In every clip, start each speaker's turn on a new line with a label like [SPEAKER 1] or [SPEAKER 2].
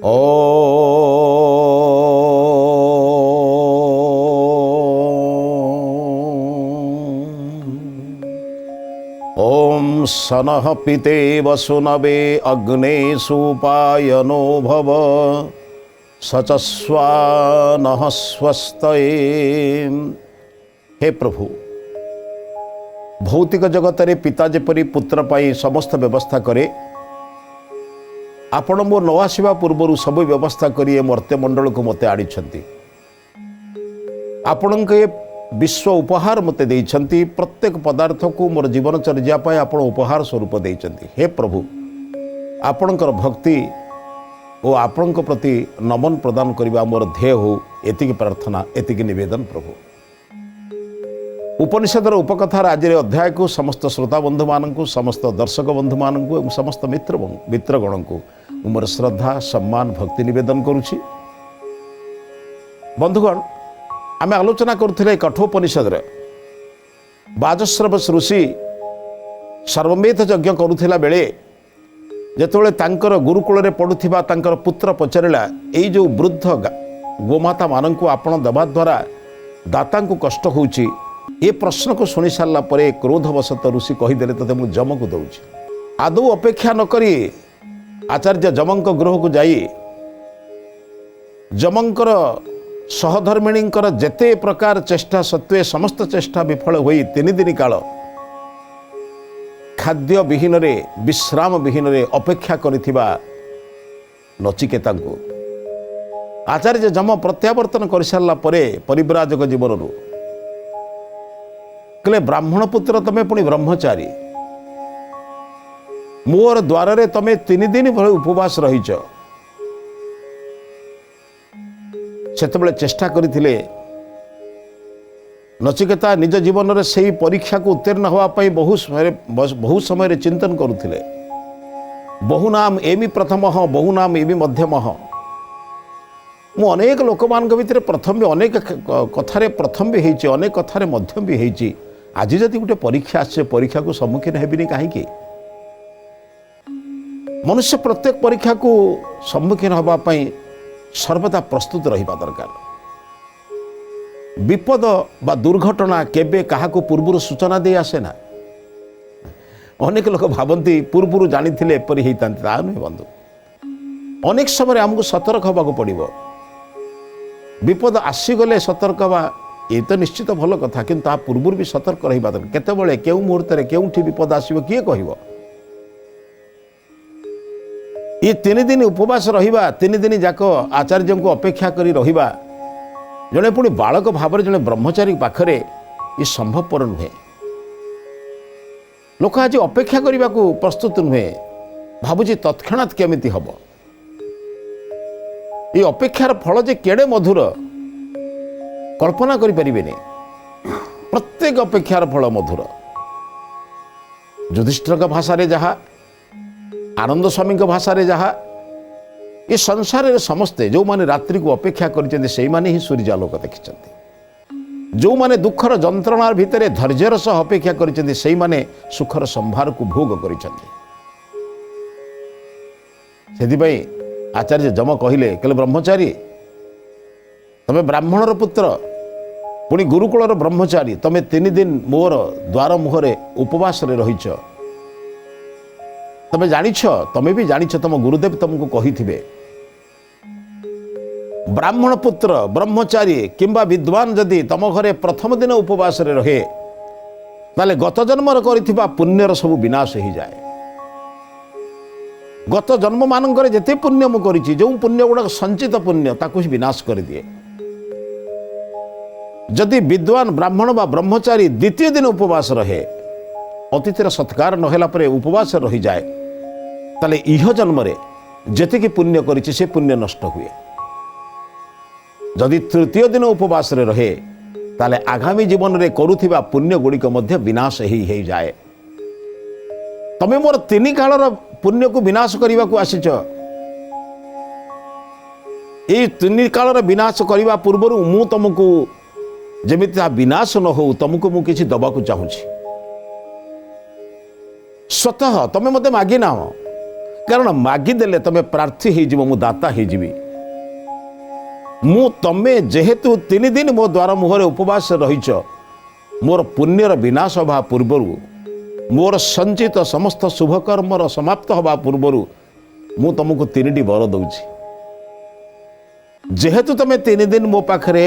[SPEAKER 1] ओम सनः पितेव सुनवे अग्ने सुपायनो भव सचस्वानः स्वस्तये। हे प्रभु, भौतिक जगत रे पिता जेपरी पुत्र पाई समस्त व्यवस्था करे, आपण मो न आसवा पूर्वर सब व्यवस्था करी मर्त्यमंडल को मते आड़ी। आपण के विश्व उपहार मते देइछंती, प्रत्येक पदार्थ को मोर जीवन चर्या पाई आपण उपहार स्वरूप देइछंती। हे प्रभु, आपणकर भक्ति और आपण प्रति नमन प्रदान करबा मोर ध्येय हो, एतिकी प्रार्थना एतिकी निवेदन। प्रभु, उपनिषदर उपकथार आज अध्याय को समस्त श्रोता बंधु मानू, समस्त दर्शक बंधु मानू, समस्त मित्रगण को मोर श्रद्धा सम्मान भक्ति निवेदन करुछि। बंधुगण, आम आलोचना करुथिले कठोपनिषद बाजश्रव ऋषि सर्वमेध यज्ञ करुथिला बेले जेतेबेले तांकर गुरुकुल रे पढ़ुथिबा तांकर पुत्र पचारिला, एई जो वृद्ध गोमाता माननकु आपण दबा द्वारा दाता को कष्ट होउछि। ये प्रश्न को शुणी सारा पर क्रोधवशत ऋषि कहीदेले तते मु जम को दउछि। आदौ अपेक्षा न करी आचार्य जमंक गृह को जाई जमंकर सहधर्मिणींकर जेते प्रकार चेष्टा सत्वे समस्त चेष्टा विफल होई 3 दिन काल खाद्य विहीन रे विश्राम विहीन रे अपेक्षा करिथिबा नचिकेता को आचार्य जम प्रत्यावर्तन कर सारा परे परिव्राजक जीवन रु कहले, ब्राह्मण पुत्र तमे पुणी ब्रह्मचारी, मोर द्वार रे तमे 3 दिन भले उपवास रहीच। सेतेबेले चेष्टा करिथिले नचिकेता निज जीवन रे सही परीक्षा को उत्तीर्ण होवा पई बहु समय रे चिंतन करुथिले। बहु नाम एमि प्रथम बहु नाम एमि मध्यम। मु अनेक लोक मान भितर प्रथम भी अनेक कथारे प्रथम भी होइछि, अनेक कथारे मध्यम भी होइछि। आज जदि गोटे परीक्षा आसे परीक्षा को सम्मुखीन हेबिनी काहेकि? मनुष्य प्रत्येक परीक्षा को सम्मुखीन होबा पई सर्वदा प्रस्तुत रहिबा दरकार। विपद बा दुर्घटना केबे काहाको पूर्व सूचना दे आसे ना। अनेक लोक भावंती पूर्व जानी थिले एपरि हेइतांती, ता नुहे बंधु। अनेक समय हमको सतर्क होबा को पड़िबो। विपद आसीगले सतर्क हवा ये तो निश्चित भल कथा, किंतु ता पूर्व भी सतर्क रहिबा दरकार। केतेबेले केउ मुहूर्त रे केउठी विपद आसीबो किए कहिबो? ये 3 दिन उपवास रहिबा, 3 दिन जाक आचार्य को अपेक्षा करी रहिबा, जड़े पुणी बालक भाव जड़े ब्रह्मचारी पाखरे ये संभवपर नुहे। लोक आज अपेक्षा करने को प्रस्तुत नुहे, भावुची तत्क्षणात केमिति हम। ये अपेक्षार फल जे केड़े मधुर कल्पना करि परिबेनी। प्रत्येक अपेक्षार फल मधुर। युधिष्ठिर भाषा रे जहा, आनंद स्वामी भाषा रे जहा, ये संसार रे समस्ते जो माने रात्रि को अपेक्षा करिसेंती सेई माने ही सूर्यालोक देखिसेंती। जो माने दुखर जंत्रणार भितरे धैर्यर सह अपेक्षा करिसेंती सेई माने सुखर संभार को भोग करिसेंती। सेति पई आचार्य जम कहिले, ब्रह्मचारी तमे ब्राह्मणर पुत्र पुणी गुरुकुलर ब्रह्मचारी, तमे 3 दिन मोर द्वार मुहरे उपवास रे रहिछ। तमे जानिछ, तमे भी जानिछ, तम गुरुदेव तुमको कहिथिबे ब्राह्मण पुत्र ब्रह्मचारी किंबा विद्वान जदि तम घरे प्रथम दिन उपवास रे रहे ताले गत जन्मर करिथिबा पुण्यर सब विनाश हो जाए। गत जन्म मानकर जेते पुण्य मु करिछि, जो पुण्य गुड़ा संचित पुण्य ताकु विनाश कर दिए। जदि विद्वान ब्राह्मण बा ब्रह्मचारी द्वितीय दिन उपवास रहे, अतिथिर सत्कार नहेला परे उपवास रही जाए, ताले इह जन्म रे जेतिकी पुण्य करिछि से पुण्य नष्ट हुए। जदि तृतीय दिन उपवास रे रहे ताले आगामी जीवन रे करुथिबा पुण्य गुड़िक मध्य विनाश ही जाए। तमे मोर 3 कालर पुण्य को विनाश करने को आसीच। ये 3 कालर विनाश करने पूर्व मु तुमको जमी विनाश न हो तुमको मु किसी दबाक चाहूँगी। स्वतः तमें मत मागी ना कारण मागिदेले तमें प्रार्थी हो दाता हो तमें जेहेतु 3 दिन मो द्वार मुहरे उपवास रहीच मोर पुण्यर विनाश हवा पूर्वर मोर संचित समस्त शुभकर्मर समाप्त हवा पूर्वर मु तुमको 3टी वर दौची जेहेतु तमें 3 दिन मो पाखरे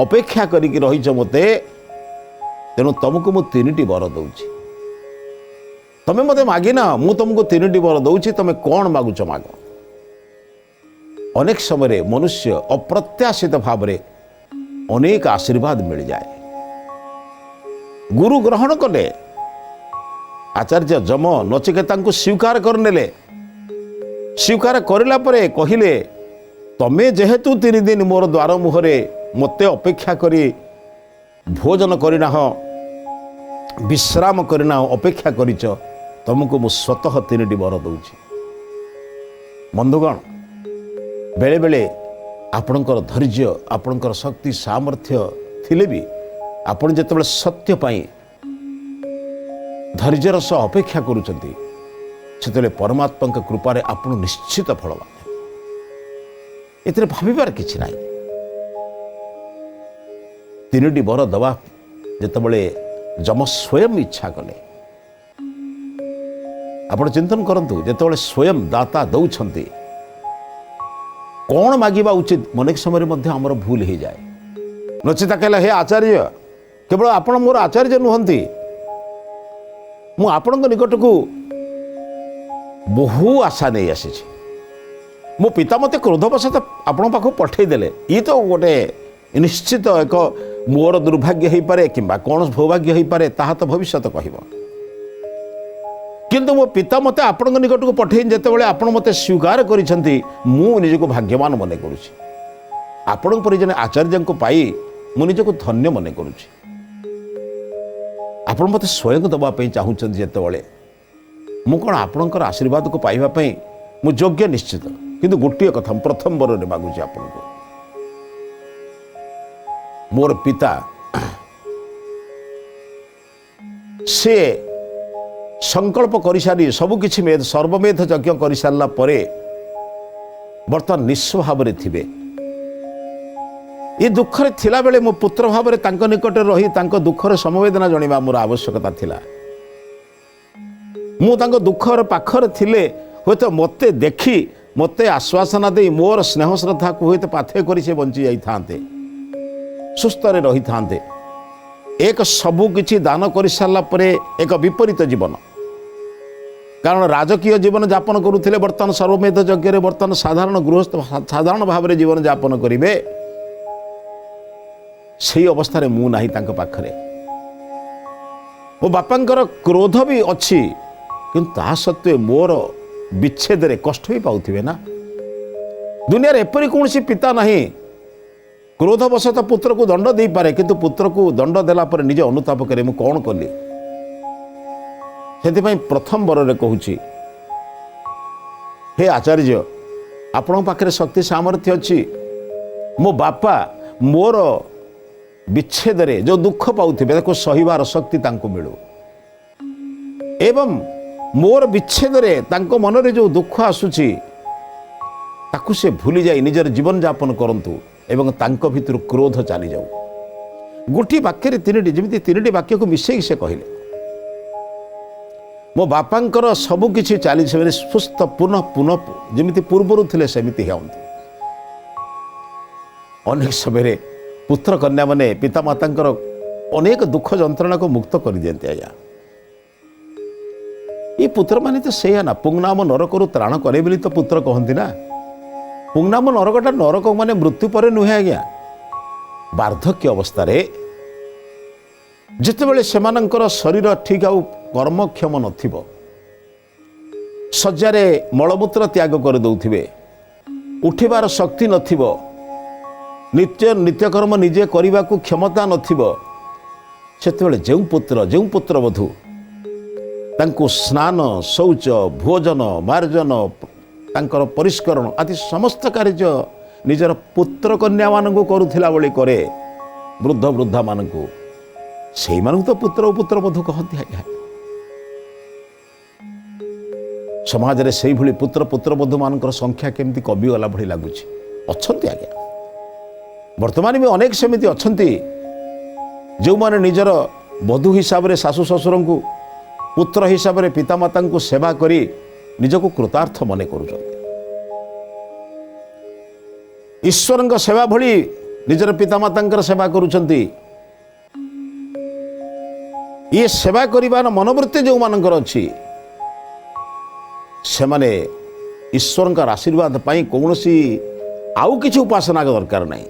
[SPEAKER 1] अपेक्षा करिकी रहीच मते तेणु तुमको मु 3टी वर दौची तमें मते मागिना मु तुमको 3टी वर दौची तमें कौन मागुच माग। अनेक समय मनुष्य अप्रत्याशित भाव में अनेक आशीर्वाद मिल जाए। गुरु ग्रहण कले आचार्य जम नचिकेता को स्वीकार करनेले स्वीकार करला परे कहिले तमें जेहेतु 3 दिन मोर द्वार मुहरे मते अपेक्षा करी भोजन करना विश्राम करना अपेक्षा करिच तुमको मु स्वतः 3टी वर दौची। बंधुगण बेले बेले आपणकर धैर्य आपणकर शक्ति सामर्थ्य थिले भी आपण जेतेबेले सत्य पाई धैर्यर सह अपेक्षा करुचंती सेतेबेले परमात्मा कृपारे आपण निश्चित फल पाए एते भाबिबार किछि नाही। 3टी वर दवा जेतेबेले जम स्वयं इच्छा कले आपण चिंतन करंतु जेतेबेले स्वयं दाता दौछंती कौन मागिबा उचित अनेक समय आमर भूल हो जाए। नचिता कहला हे आचार्य केवल आपण मोर आचार्य नुहंती मु आपण निकट को बहु आशा नहीं आसी मो पिता मते क्रोधवशत आपण पाख पठेदेले ये तो गोटे निश्चित एक मोर दुर्भाग्य हो पारे कि कौन सौभाग्य हो पारे ताहा तो भविष्य कहब किंतु मो पिता मते आपण निकट को पठे जितेबाला आपण मते स्वीकार करिसेंती मु निजको भाग्यवान मने करूछि आपण परि जने आचार्य को पाई मु निजको धन्य मने करूछि। आपण मते स्वयं दबा पई चाहुचंती जितेबाला मु कोन आपणकर आशीर्वाद को पाइबा पई मु योग्य निश्चित किंतु गोटे कथा प्रथम वर रे मागुछि आपण को मोर पिता से संकल्प कर सारी सबकि सर्वमेध यज्ञ कर सारा बर्तमान निस्व भाव में थे ये दुखरे थिला बेले मो पुत्र भाव में निकट रही दुखर समवेदना जणवा मोर आवश्यकता थिला मु दुखर पाखर थिले होते मते देखी मते आश्वासना दे मोर स्नेह श्रद्धा को होते पाथे करी से बंची जाई थांते सुस्थ रही थांते एक सबु किछि दान कर सारा परे एक विपरीत जीवन कारण राजकीय जीवन यापन करुले बर्तमान सर्वमेध यज्ञ बर्तमान साधारण गृहस्थ साधारण भाव में जीवन यापन करेंगे से अवस्था मु नाही तांको पाखरे मो बापांकर क्रोध भी अच्छी किंतु ता सत्वे मोर विच्छेद रे कष्ट भी पाउथिबे ना दुनिया रे एपरि कोनसी पिता नाही क्रोधवशत पुत्र को दंड दे पारे किंतु पुत्र को दंड देला पर निज अनुताप करे मु कौन कली से प्रथम वर रे कहूची हे आचार्य आपण पाखरे शक्ति सामर्थ्य अच्छी मो बापा मोर विच्छेद रे जो दुख पाउथिबे ताको सहिबार शक्ति तांको मिलू एवं मोर विच्छेद रे तांको मन रे जो दुख आसुची ताकू से भूली जाई निजर जीवन यापन करंतु एवं तांको भितर क्रोध चली जाऊ गोटी वाक्य 3टी जमी 3टी वाक्य को मिसई से कहले मो बापांकर सबु किछि चली से सुस्थ पुनः पुनः जमी पूर्वर थे सेमती हेउंतु अनेक समय पुत्र कन्या माने पिता मातांकर अनेक दुख जंत्रणा को मुक्त कर दियंते आया ये पुत्र माने तो से ना पुंगनाम नरक त्राण करे बोली तो पुत्र कहती ना पुंगनाम नरकटा नरक माने मृत्यु पर नुहे आज्ञा वार्धक्य अवस्था जितेबाला सेमानंकर शरीर ठीक आउ कर्मक्षम नथिबो शज्यारे मलमूत्र त्याग कर दउथिबे उठिबार शक्ति नथिबो नित्यकर्म निजे करने को क्षमता नथिबो सेतेबेले जो पुत्र वधू तांको स्नान शौच भोजन मार्जन तांकर परिष्करण आदि समस्त कार्य निजर पुत्र कन्या मानक करुथिला बळी करे वृद्ध वृद्धा मानक से तो पुत्र वधू कहती है समाज रे सेही भली पुत्र पुत्रबधू मानकर संख्या केमती कमिगला भली लगुच अच्छा आज्ञा वर्तमान भी अनेक सेमिति अछंती जो माने निजर बधू हिसाब रे सासु ससुर को पुत्र हिसाब रे पितामाता को सेवा करी निजको कृतार्थ मने करुछंती ईश्वर सेवा भली निजर पितामाता सेवा करुछंती ये सेवा करिबार मनोवृत्ति जो मानकर अछि से माने ईश्वर आशीर्वाद पाई कौनसी आउ किछि उपासना दरकार नहीं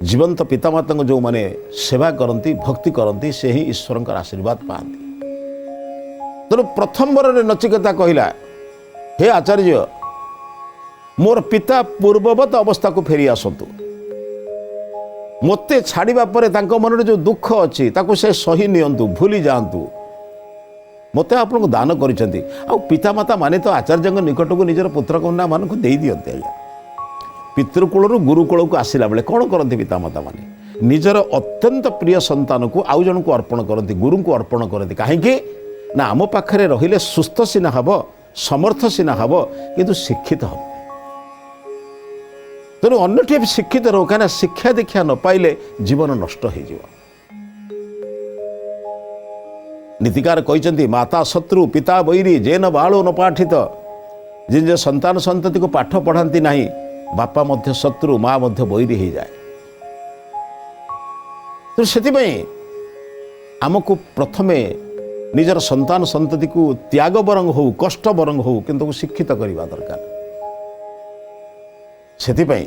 [SPEAKER 1] जीवंत पितामाता जो माने सेवा करती भक्ति करती से ही ईश्वर आशीर्वाद पाती तेणु प्रथम वर नचिकेता कहला हे आचार्य मोर पिता पूर्ववत अवस्था को फेरी आसतु मते छाड़िबा परे तांको मन जो दुख अच्छी ताको से सही नियंतु भूली जातु मते आपन को दान करिसेंती आ पितामाता माने तो आचार्य निकट को निजर पुत्र कन्या मान को दे दियंते आज्ञा पितृकूल गुरुकूल को आसला बेले कौन करती पितामाता माने निजर अत्यंत प्रिय संतान को आउ जन को अर्पण करती गुरु को अर्पण करती कहीं ना आम पाखे रहिले सुस्थ सीना हम समर्थ सीना हम किंतु शिक्षित हम तेणु अन्य शिक्षित रहो कहीं शिक्षा दीक्षा न पाइले जीवन नष्ट हो नीतिकार कहते माता शत्रु पिता बैरी जेन बालो न पाठित जे संतान संतति को पाठ पढ़ाती नहीं बापा मध्य शत्रु माँ मध्य बैरी हो जाए तो से आमको प्रथमे निजर संतान संतति को त्याग बरंग हो कष्ट बरंग हो किंतु शिक्षित करने दरकार सेतिपई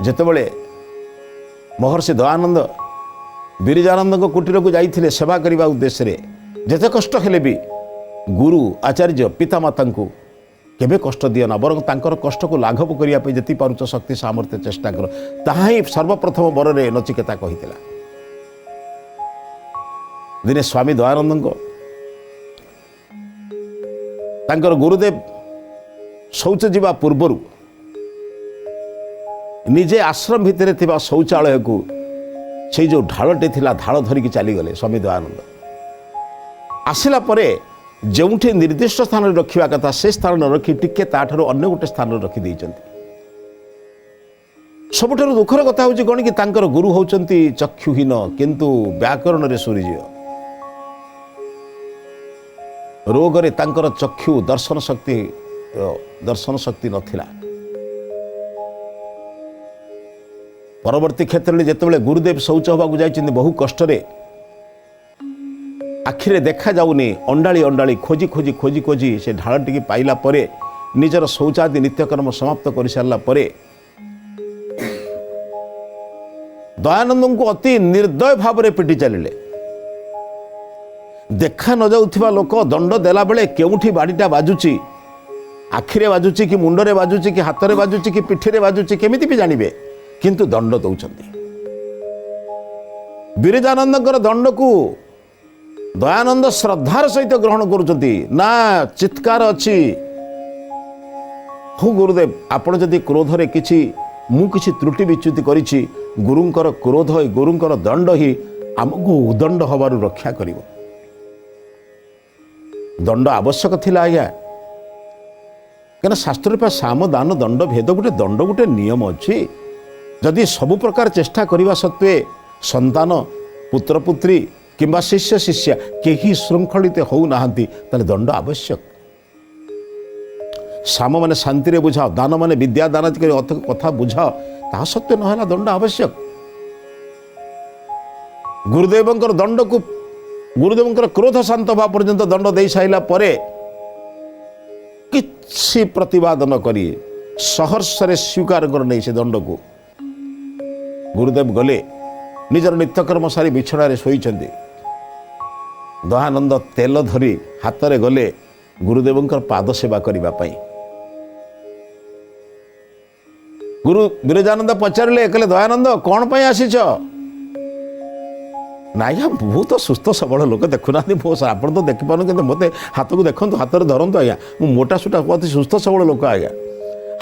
[SPEAKER 1] जेतेबेले महर्षि दयानंद बिरजानंद कुटीर को जाइथिले सेवा करने उद्देश्य रे जेते कष्ट हेले भी गुरु आचार्य पितामाता को केबे कष्ट दियो ना बरं तांकर कष्ट को लाघव करने जति पारुच शक्ति सामर्थ्य चेष्टा कर ताहा ही सर्वप्रथम बରରେ नचिकेता कहिथिला दिने स्वामी दयानंद तांकर गुरुदेव शौच जीवा पूर्वर निजे आश्रम भितर थिबा शौचालय को से जो ढालटे थिला ढाल धरिकी चलीगले स्वामी दयानंद आसिला परे जोठी निर्दिष्ट स्थान रखा कथा से स्थान न रखी टिके ताठार अन्य गोटे स्थान रखी देइचंती सबुठारु दुखर कथा होची कोन कि तांकर गुरु होचंती चक्षुहीन किंतु व्याकरण रे सूर्य रोग रे तांकर चक्षु दर्शन शक्ति नथिला परवर्ती क्षेत्र में जितेबाला गुरुदेव शौच होगा जाइछन्ति बहु कष्ट रे आखिरे देखा जाऊनी अंडाली अंडाली खोजी खोजी खोजी खोजी से ढाल टी पाइला परे निजर शौचादि नित्यकर्म समाप्त कर सारा परे दयानंद को अति निर्दय भाव में पिटी चलिले देखा न जाउथिबा लोक दंड देला बेले केउठी बाड़ीटा बाजुची आखिरे बाजुची कि मुंडरे बाजुची कि हाथ में बाजुची कि पिठीरे बाजुची केमिति भी जानिबे किंतु दंड दौरान बिरजानंद दंड को दयानंद श्रद्धार सहित ग्रहण करुचंती ना चित्कार अच्छी हो गुरुदेव आपण जदि क्रोध रे किछि मु किछि त्रुटि विच्युति करिछि गुरुंकर क्रोध गुरुंकर दंड ही आमको उदंड हबारु रक्षा करिवो दंड आवश्यक थिला आज्ञा कहना शास्त्र पे साम दान दंड भेद गोटे दंड गोटे नियम अच्छी जदि सबु प्रकार चेष्टा करने सत्वे संतान पुत्र पुत्री किंबा शिष्य शिष्या केही श्रृंखलित हो नाहंती ताले दंड आवश्यक साम माने शांति रे बुझाओ दान माने विद्या दान कथा बुझाओ ता सत्वे नहला दंड आवश्यक गुरुदेवंकर दंड को गुरुदेवंकर क्रोध शांत होगा पर्यंत दंड दे साइला परे किसी प्रतिवाद न करी सहर्ष रे स्वीकार कर नहीं से दंड को गुरुदेव गले निजर नित्यकर्म सारी बिछड़ा शोईचंदी दयानंद तेल धरी हाथ में गले गुरुदेवंकर पाद सेवा करने पाई गुरु बिरजानंद पचारे कहले दयानंद कौन पाई आसीच नाइया बहुत सुस्थ सबल लोक देखुना आप तो देखिपार कि मत हाथ को देखो हाथ में धरतु आज्ञा मुझे मोटा सुटा अति सुस्थ सबल लोक आज्ञा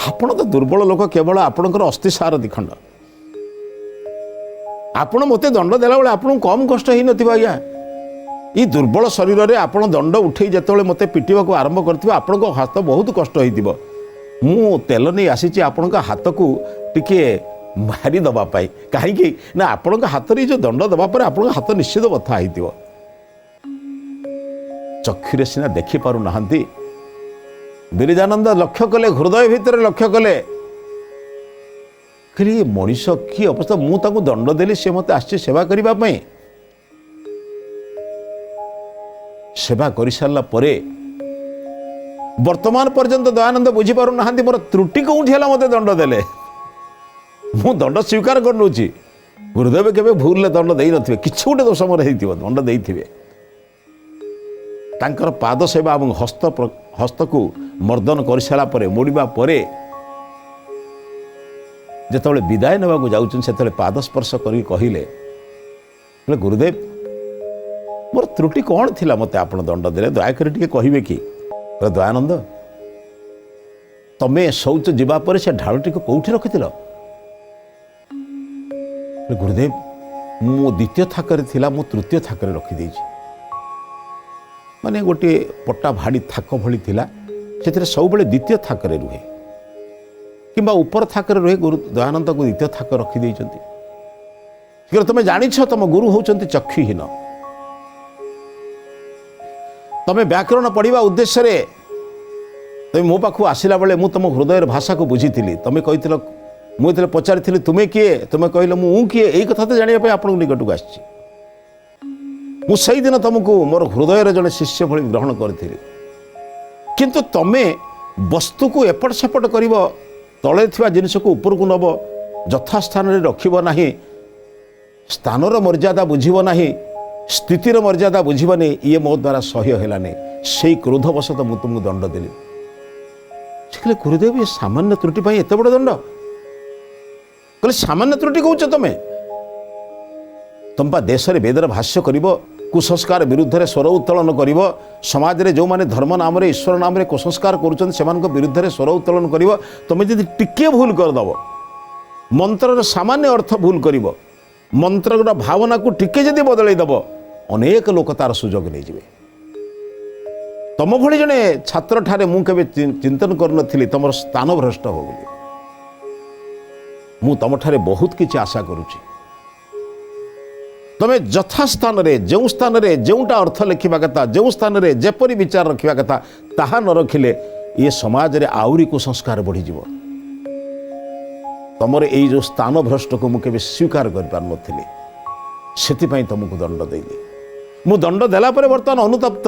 [SPEAKER 1] आपण तो दुर्बल लोक केवल आपणकर अस्थि सार दिखंड आपण मत दंड देला बेले आपन कम कष्ट ही नथिबा आज्ञा ये दुर्बल शरीर में आप दंड उठे जिते मत पिटिबा आरंभ कर आपण हाथ बहुत कष्ट हो मु तेल नहीं आसी आपण हाथ को टिके मारी दवापाई कहीं ना आपण हाथ में जो दंड दवापर आप हाथ निश्चित बथा हो चक्षुरे सीना देखी पारु नाहंती। बिरजानंद लक्ष्य कले हृदय भितर लक्ष्य कले ये मनीष कि अवस्था मुझे दंड देली सी मत आसी सेवा करने सेवा कर सारा परे वर्तमान पर्यंत दयानंद बुझीपार ना मोर त्रुटि कौटी है मत दंड देले मु दंड स्वीकार कर नौची गुरुदेव केवे भूल दंड दे नथिबे किछ गोटे दोष मोर हेइथिबो दंड देइथिबे तांकर पाद सेवा और हस्त को मर्दन कर सारा परे मोड़वा परे जेतबेले विदाय नेबा को जाउछन सेतबेले पाद स्पर्श करी कहिले गुरुदेव मोर त्रुटि कौन थिला मते आपण दंड देले दयाकर टिके कहिबे कि दयानंद तमे शौच जीवा पर से ढालटी को कौटी रखिथिल गुरुदेव मो द्वितीय थाकर थिला मो तृतीय थाकर रखी देछि माने गोटे पट्टा भाड़ी थाक भली थिला सेथिरे सब बेले द्वितीय थाकर रुहे किंबा ऊपर थाकर रुहे गुरु दयानंद को द्वितीय थाक रखी देइछंती तमे जानिछ तम गुरु होचंती चक्षुहीन तमे व्याकरण पढ़ा उद्देश्य रे तुम मो पाखु आसला बेले मु तुम हृदय भाषा को बुझी तुम कही मुझे पचारि तुम्हें किए तुम्हें कहल मु किए यही कथा तो जानापी आप निकट को आसी दिन तुमको मोर हृदय जड़े शिष्य भली ग्रहण करी किंतु तमे वस्तु को एपट सेपट कर तले जिनस को ऊपर को नब यथास्थान रखब ना स्थानर मर्यादा बुझब ना स्थितिर मर्यादा बुझबनी ये मो द्वारा सह्य है से क्रोधवशत मुझे तुमको दंड देली कहले गुरुदेव ये सामान्य त्रुटि पर एत बड़ दंड कहले सामान्य त्रुटि कौच तुम पा देश में वेदर भाष्य कर कुसंस्कार विरुद्ध में स्वर उत्तोलन कर समाज में जो माने धर्म नाम ईश्वर नाम कुसंस्कार कर विरुद्ध में स्वर उत्तोलन कर तुम जब टिके भूल करदेव मंत्र सामान्य अर्थ भूल कर मंत्र भावना को टिके जदि बदलईदेव अनेक लोक तार सुजोग नहीं जिवे तम भली जने छात्र ठारे मु केबे चिंतन कर नथिली तमर स्थान भ्रष्ट हो बोली मु तम ठारे बहुत किछि आशा करूची तमे यथा स्थान रे जो स्थान रे जोटा अर्थ लिखिबा कथा जो स्थान रे जेपरि विचार रखिबा कथा ताहा न रखिले ये समाज रे आउरी को संस्कार बढ़ी जीवो तमर एई जो स्थान भ्रष्ट को मु केबे स्वीकार कर पार नथिली सेति पई तुमको दंड देली मु दंड देला परे वर्तमान अनुतप्त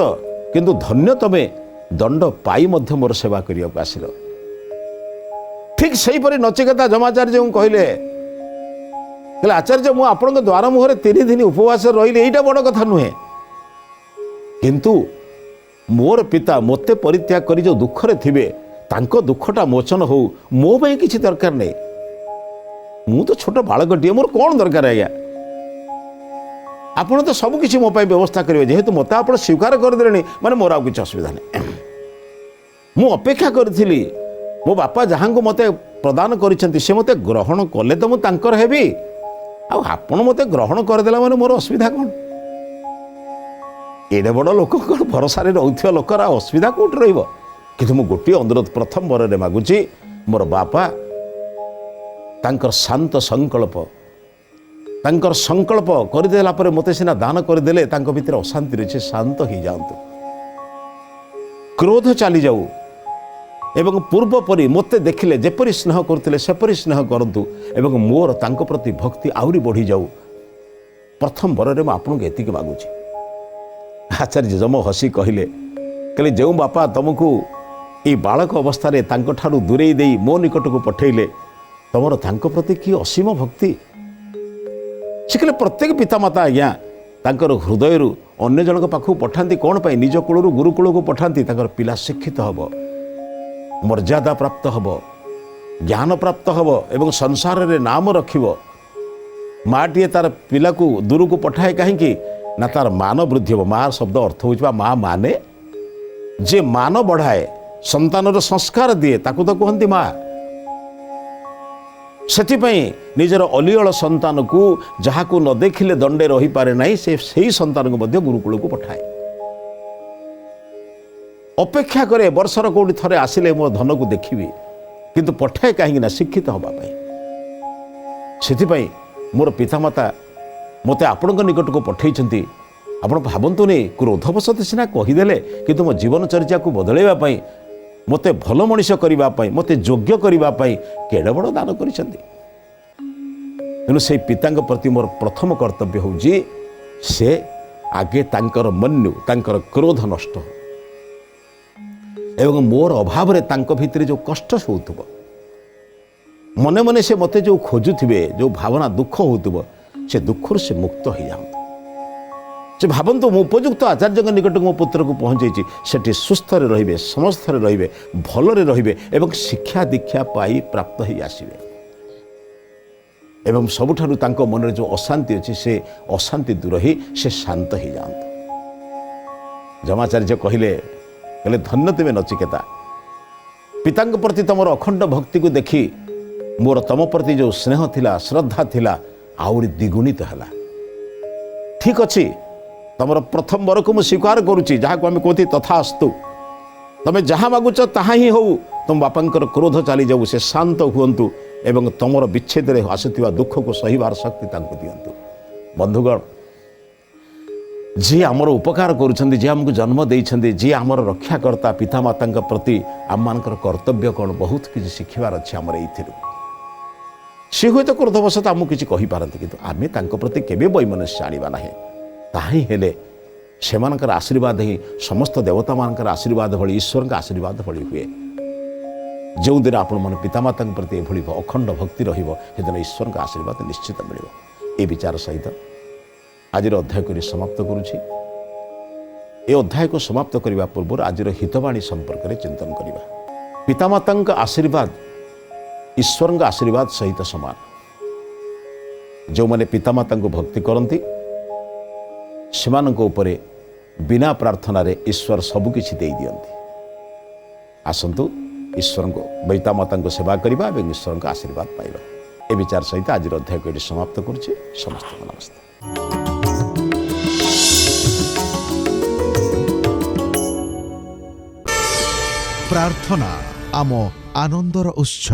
[SPEAKER 1] किंतु धन्य तमे दंड पाई मध्य मोर सेवा करिया आसिल ठीक सही परि नचिकेता जमाचार्य कहले आचार्य मु आपण द्वार मुहरे 3 दिन उपवास रही यहीटा बड़ कथा नुहे किंतु मोर पिता मते परित्याग करी जो दुख रे थिबे तांको दुखटा मोचन हो मो पई किछि दरकार नै मु तो छोट बालकटिए मोर कौन दरकार आज्ञा आपड़ तो सब किसी मो व्यवस्था करेंगे जेहेतु मत आप स्वीकार करदे माने मोर आउ किसी असुविधा नहीं मु अपेक्षा करी मो बापा जहाँ को मत प्रदान कर मत ग्रहण कले तो मुझे हेबी आपण मत ग्रहण करदेला माने मोर असुविधा कौन एडे बड़ लोक भरोसा रोथ लोकर असुविधा कौट रु गोटे अनुरोध प्रथम वर मागुची मोर बापा तांकर शांत संकल्प तांकर संकल्प करदेला परे मते सिना दान करदेले तांको भितर अशांति रही शांत हो जातु क्रोध चली जाऊ एवं पूर्व परी मते देखिले जेपरी स्नेह करते सेपरी स्नेह करतु एवं मोर तांको प्रति भक्ति आउरी बढ़ी जाऊ प्रथम वରରେ ମୁଁ ଆପଣଙ୍କୁ ଏତିକି ମାଗୁଛି आचार्य जम हसी कहले कहले जो बापा तुमको ये बालक अवस्था तांको ठारू दूरेई देई मो निकट को पठेले तुमर तांको प्रति कि असीम भक्ति से कहले प्रत्येक पितामाता आज्ञा तांकर हृदय अन्य जनक पाखु पठाती कौन पाई निज कूल गुरुकूल को पठाती तांकर पिला शिक्षित हब मर्यादा प्राप्त हब ज्ञान प्राप्त हब एवं संसार रे नाम रखिब माटीए तार पिला को दूर को पठाए कहीं ना तार मान वृद्धि हो माँ शब्द अर्थ हो माँ माने जे मान बढ़ाए संतान संस्कार दिए ताकू तो कहती माँ ସେଥିପାଇଁ ନିଜର ଅଲିଅଳ ସନ୍ତାନକୁ ଯାହାକୁ ନ ଦେଖିଲେ ଦଣ୍ଡେ ରହିପାରେ ନାହିଁ ସେ ସେହି ସନ୍ତାନକୁ ମଧ୍ୟ ଗୁରୁକୁଳକୁ ପଠାଏ। ଅପେକ୍ଷା କରେ ବର୍ଷର କେଉଁଠି ଥରେ ଆସିଲେ ମୋ ଧନକୁ ଦେଖିବି, କିନ୍ତୁ ପଠାଏ କାହିଁକି ନା ଶିକ୍ଷିତ ହେବା ପାଇଁ। ସେଥିପାଇଁ ମୋର ପିତାମାତା ମୋତେ ଆପଣଙ୍କ ନିକଟକୁ ପଠାଇଛନ୍ତି। ଆପଣ ଭାବନ୍ତୁନି କ୍ରୋଧବଶତ ସିନା କହିଦେଲେ, କିନ୍ତୁ ମୋ ଜୀବନଚର୍ଯ୍ୟାକୁ ବଦଳାଇବା ପାଇଁ, ମୋତେ ଭଲ ମଣିଷ କରିବା ପାଇଁ, ମୋତେ ଯୋଗ୍ୟ କରିବା ପାଇଁ କେଡ଼େ ବଡ଼ ଦାନ କରିଛନ୍ତି। ତେଣୁ ସେଇ ପିତାଙ୍କ ପ୍ରତି ମୋର ପ୍ରଥମ କର୍ତ୍ତବ୍ୟ ହେଉଛି ସେ ଆଗେ ତାଙ୍କର ମନ୍ୟୁ, ତାଙ୍କର କ୍ରୋଧ ନଷ୍ଟ ହେବ ଏବଂ ମୋର ଅଭାବରେ ତାଙ୍କ ଭିତରେ ଯେଉଁ କଷ୍ଟ ହେଉଥିବ, ମନେ ମନେ ସେ ମୋତେ ଯେଉଁ ଖୋଜୁଥିବେ, ଯେଉଁ ଭାବନା ଦୁଃଖ ହେଉଥିବ, ସେ ଦୁଃଖରୁ ସେ ମୁକ୍ତ ହେଇଯାଆନ୍ତୁ। ସେ ଭାବନ୍ତୁ ମୁଁ ଉପଯୁକ୍ତ ଆଚାର୍ଯ୍ୟଙ୍କ ନିକଟକୁ ମୋ ପୁତ୍ରକୁ ପହଞ୍ଚାଇଛି, ସେଠି ସୁସ୍ଥରେ ରହିବେ, ସମସ୍ତରେ ରହିବେ, ଭଲରେ ରହିବେ ଏବଂ ଶିକ୍ଷା ଦୀକ୍ଷା ପାଇ ପ୍ରାପ୍ତ ହେଇ ଆସିବେ ଏବଂ ସବୁଠାରୁ ତାଙ୍କ ମନରେ ଯେଉଁ ଅଶାନ୍ତି ଅଛି ସେ ଅଶାନ୍ତି ଦୂର ହେଇ ସେ ଶାନ୍ତ ହେଇଯାଆନ୍ତୁ। ଯମାଚାର୍ଯ୍ୟ କହିଲେ ଧନ୍ୟ ତେବେ ନଚିକେତା, ପିତାଙ୍କ ପ୍ରତି ତମର ଅଖଣ୍ଡ ଭକ୍ତିକୁ ଦେଖି ମୋର ତମ ପ୍ରତି ଯେଉଁ ସ୍ନେହ ଥିଲା, ଶ୍ରଦ୍ଧା ଥିଲା, ଆହୁରି ଦ୍ୱିଗୁଣିତ ହେଲା। ଠିକ୍ ଅଛି, ତମର ପ୍ରଥମ ବରକୁ ମୁଁ ସ୍ୱୀକାର କରୁଛି, ଯାହାକୁ ଆମେ କହୁଛି ତଥାସ୍ତୁ। ତମେ ଯାହା ମାଗୁଛ ତାହା ହିଁ ହଉ। ତମ ବାପାଙ୍କର କ୍ରୋଧ ଚାଲିଯାଉ, ସେ ଶାନ୍ତ ହୁଅନ୍ତୁ ଏବଂ ତମର ବିଚ୍ଛେଦରେ ଆସୁଥିବା ଦୁଃଖକୁ ସହିବାର ଶକ୍ତି ତାଙ୍କୁ ଦିଅନ୍ତୁ। ବନ୍ଧୁଗଣ, ଯିଏ ଆମର ଉପକାର କରୁଛନ୍ତି, ଯିଏ ଆମକୁ ଜନ୍ମ ଦେଇଛନ୍ତି, ଯିଏ ଆମର ରକ୍ଷାକର୍ତ୍ତା, ପିତାମାତାଙ୍କ ପ୍ରତି ଆମମାନଙ୍କର କର୍ତ୍ତବ୍ୟ କ'ଣ, ବହୁତ କିଛି ଶିଖିବାର ଅଛି ଆମର ଏଇଥିରୁ। ସେ ହୁଏତ କ୍ରୋଧବଶତଃ ଆମକୁ କିଛି କହିପାରନ୍ତି, କିନ୍ତୁ ଆମେ ତାଙ୍କ ପ୍ରତି କେବେ ବୈମନସ୍ୟ ଆଣିବା ନାହିଁ। ତାହା ହିଁ ହେଲେ ସେମାନଙ୍କର ଆଶୀର୍ବାଦ ହିଁ ସମସ୍ତ ଦେବତାମାନଙ୍କର ଆଶୀର୍ବାଦ ଭଳି, ଈଶ୍ୱରଙ୍କ ଆଶୀର୍ବାଦ ଭଳି ହୁଏ। ଯେଉଁଦିନ ଆପଣମାନେ ପିତାମାତାଙ୍କ ପ୍ରତି ଏଭଳି ଅଖଣ୍ଡ ଭକ୍ତି ରହିବ, ସେଦିନ ଈଶ୍ୱରଙ୍କ ଆଶୀର୍ବାଦ ନିଶ୍ଚିତ ମିଳିବ। ଏ ବିଚାର ସହିତ ଆଜିର ଅଧ୍ୟାୟକୁ ସମାପ୍ତ କରୁଛି। ଏ ଅଧ୍ୟାୟକୁ ସମାପ୍ତ କରିବା ପୂର୍ବରୁ ଆଜିର ହିତବାଣୀ ସମ୍ପର୍କରେ ଚିନ୍ତନ କରିବା। ପିତାମାତାଙ୍କ ଆଶୀର୍ବାଦ ଈଶ୍ୱରଙ୍କ ଆଶୀର୍ବାଦ ସହିତ ସମାନ। ଯେଉଁମାନେ ପିତାମାତାଙ୍କୁ ଭକ୍ତି କରନ୍ତି ସେମାନଙ୍କ ଉପରେ ବିନା ପ୍ରାର୍ଥନାରେ ଈଶ୍ୱର ସବୁକିଛି ଦେଇଦିଅନ୍ତି। ଆସନ୍ତୁ ଈଶ୍ୱରଙ୍କୁ, ପିତାମାତାଙ୍କୁ ସେବା କରିବା ଏବଂ ଈଶ୍ୱରଙ୍କ ଆଶୀର୍ବାଦ ପାଇବା। ଏ ବିଚାର ସହିତ ଆଜିର ଅଧ୍ୟାୟକୁ ଏଠି ସମାପ୍ତ କରୁଛି। ସମସ୍ତଙ୍କୁ ନମସ୍କାର।
[SPEAKER 2] ପ୍ରାର୍ଥନା ଆମ ଆନନ୍ଦର ଉତ୍ସ।